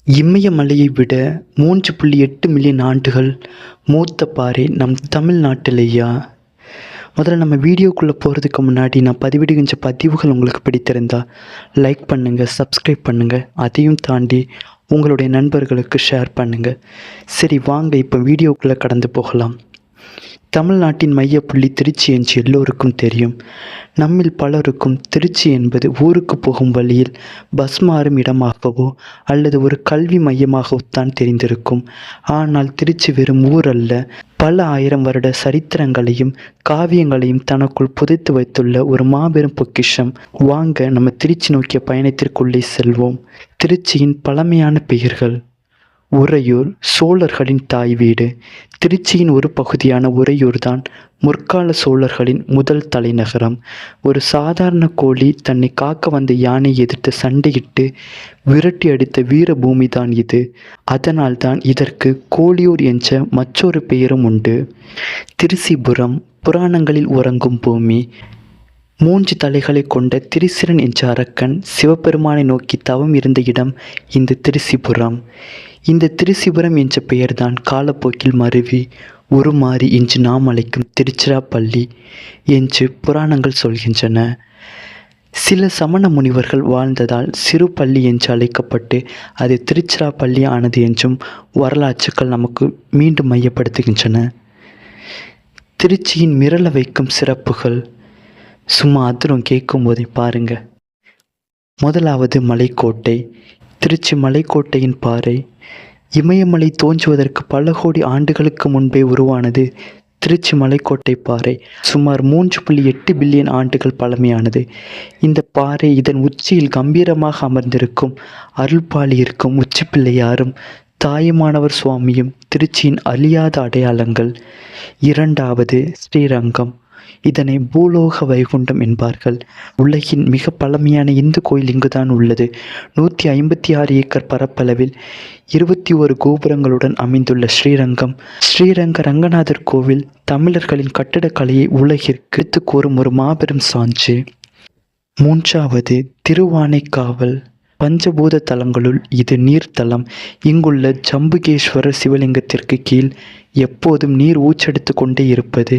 இமயமலையை விட 3.8 மில்லியன் ஆண்டுகள் மூத்த பாறை நம் தமிழ்நாட்டிலேயா? முதல்ல நம்ம வீடியோக்குள்ளே போகிறதுக்கு முன்னாடி நான் பதிவிடுகின்ற பதிவுகள் உங்களுக்கு பிடித்திருந்தா லைக் பண்ணுங்கள், சப்ஸ்கிரைப் பண்ணுங்கள். அதையும் தாண்டி உங்களுடைய நண்பர்களுக்கு ஷேர் பண்ணுங்கள். சரி, வாங்க இப்போ வீடியோக்குள்ளே கடந்து போகலாம். தமிழ்நாட்டின் மையப்புள்ளி திருச்சி என்று எல்லோருக்கும் தெரியும். நம்மில் பலருக்கும் திருச்சி என்பது ஊருக்கு போகும் வழியில் பஸ் மாறும் இடமாகவோ அல்லது ஒரு கல்வி மையமாகவோ தான் தெரிந்திருக்கும். ஆனால் திருச்சி வெறும் ஊர் அல்ல, பல ஆயிரம் வருட சரித்திரங்களையும் காவியங்களையும் தனக்குள் புதைத்து வைத்துள்ள ஒரு மாபெரும் பொக்கிஷம். வாங்க நம்ம திருச்சி நோக்கிய பயணத்திற்குள்ளே செல்வோம். திருச்சியின் பழமையான பெயர்கள்: உறையூர், சோழர்களின் தாய் வீடு. திருச்சியின் ஒரு பகுதியான உறையூர் தான் முற்கால சோழர்களின் முதல் தலைநகரம். ஒரு சாதாரண கோழி தன்னை காக்க வந்த யானை எதிர்த்து சண்டையிட்டு விரட்டி அடித்த வீரபூமி தான் இது. அதனால் தான் இதற்கு கோழியூர் என்ற மற்றொரு பெயரும் உண்டு. திருச்சிபுரம் புராணங்களில் உறங்கும் பூமி. 3 தலைகளை கொண்ட திரிசிரன் என்ற அரக்கன் சிவபெருமானை நோக்கி தவம் இருந்த இடம் இந்த திருச்சிபுரம். இந்த திருச்சிபுரம் என்ற பெயர்தான் காலப்போக்கில் மருவி உருமாறி இன்று நாம் அழைக்கும் திருச்சிராப்பள்ளி என்று புராணங்கள் சொல்கின்றன. சில சமண முனிவர்கள் வாழ்ந்ததால் சிறு பள்ளி என்று அழைக்கப்பட்டு அது திருச்சிராப்பள்ளி ஆனது என்றும் வரலாற்றுக்கள் நமக்கு மீண்டும் மையப்படுத்துகின்றன. திருச்சியின் மிரள வைக்கும் சிறப்புகள் சும்மா அதிரும் கேட்கும் போதே பாருங்க. முதலாவது மலைக்கோட்டை. திருச்சி மலைக்கோட்டையின் பாறை. இமயமலை தோன்றுவதற்கு பல கோடி ஆண்டுகளுக்கு முன்பே உருவானது திருச்சி மலைக்கோட்டை பாறை. சுமார் 3.8 பில்லியன் ஆண்டுகள் பழமையானது. இந்த பாறை இதன் உச்சியில் கம்பீரமாக அமர்ந்திருக்கும் அருள்பாலி இருக்கும் உச்சி பிள்ளையாரும் தாயுமானவர் சுவாமியும் திருச்சியின் அழியாத அடையாளங்கள். இரண்டாவது ஸ்ரீரங்கம். இதனை பூலோக வைகுண்டம் என்பார்கள். உலகின் மிக பழமையான இந்து கோயில் இங்குதான் உள்ளது. 156 ஏக்கர் பரப்பளவில் 21 கோபுரங்களுடன் அமைந்துள்ள ஸ்ரீரங்க ரங்கநாதர் கோவில் தமிழர்களின் கட்டடக்கலையை உலகிற்கு எடுத்துக் கூறும் ஒரு மாபெரும் சான்று. மூன்றாவது திருவானைக்காவல். பஞ்சபூத தலங்களுள் இது நீர்த்தலம். இங்குள்ள ஜம்புகேஸ்வரர் சிவலிங்கத்திற்கு கீழ் எப்போதும் நீர் ஊற்றெடுத்து கொண்டே இருப்பது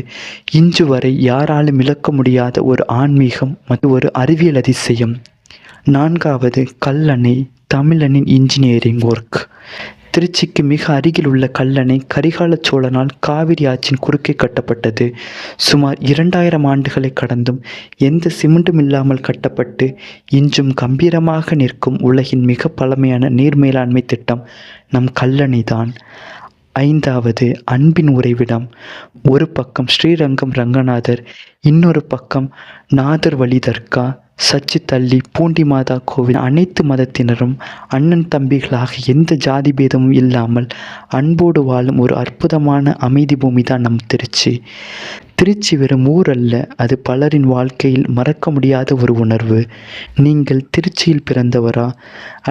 இன்று வரை யாராலும் விளக்க முடியாத ஒரு ஆன்மீகம் மற்றும் ஒரு அறிவியல் அதிசயம். நான்காவது கல்லணை, தமிழனின் இன்ஜினியரிங் ஒர்க். திருச்சிக்கு மிக அருகில் உள்ள கல்லணை கரிகால சோழனால் காவிரி ஆற்றின் குறுக்கே கட்டப்பட்டது. சுமார் 2000 ஆண்டுகளை கடந்தும் எந்த சிமெண்டும் இல்லாமல் கட்டப்பட்டு இன்றும் கம்பீரமாக நிற்கும் உலகின் மிக பழமையான நீர் மேலாண்மை திட்டம் நம் கல்லணை தான். ஐந்தாவது அன்பின் உறைவிடம். ஒரு பக்கம் ஸ்ரீரங்கம் ரங்கநாதர், இன்னொரு பக்கம் நாதர் வழி தர்கா. சற்று தள்ளி பூண்டி மாதா கோவில். அனைத்து மதத்தினரும் அண்ணன் தம்பிகளாக எந்த ஜாதி பேதமும் இல்லாமல் அன்போடு வாழும் ஒரு அற்புதமான அமைதி பூமி தான் நம் திருச்சி. திருச்சி வெறும் ஊர் அல்ல, அது பலரின் வாழ்க்கையில் மறக்க முடியாத ஒரு உணர்வு. நீங்கள் திருச்சியில் பிறந்தவரா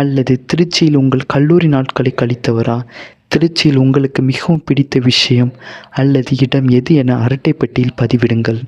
அல்லது திருச்சியில் உங்கள் கல்லூரி நாட்களை கழித்தவரா? திருச்சியில் உங்களுக்கு மிகவும் பிடித்த விஷயம் அல்லது இடம் எது என அரட்டைப்பட்டியில் பதிவிடுங்கள்.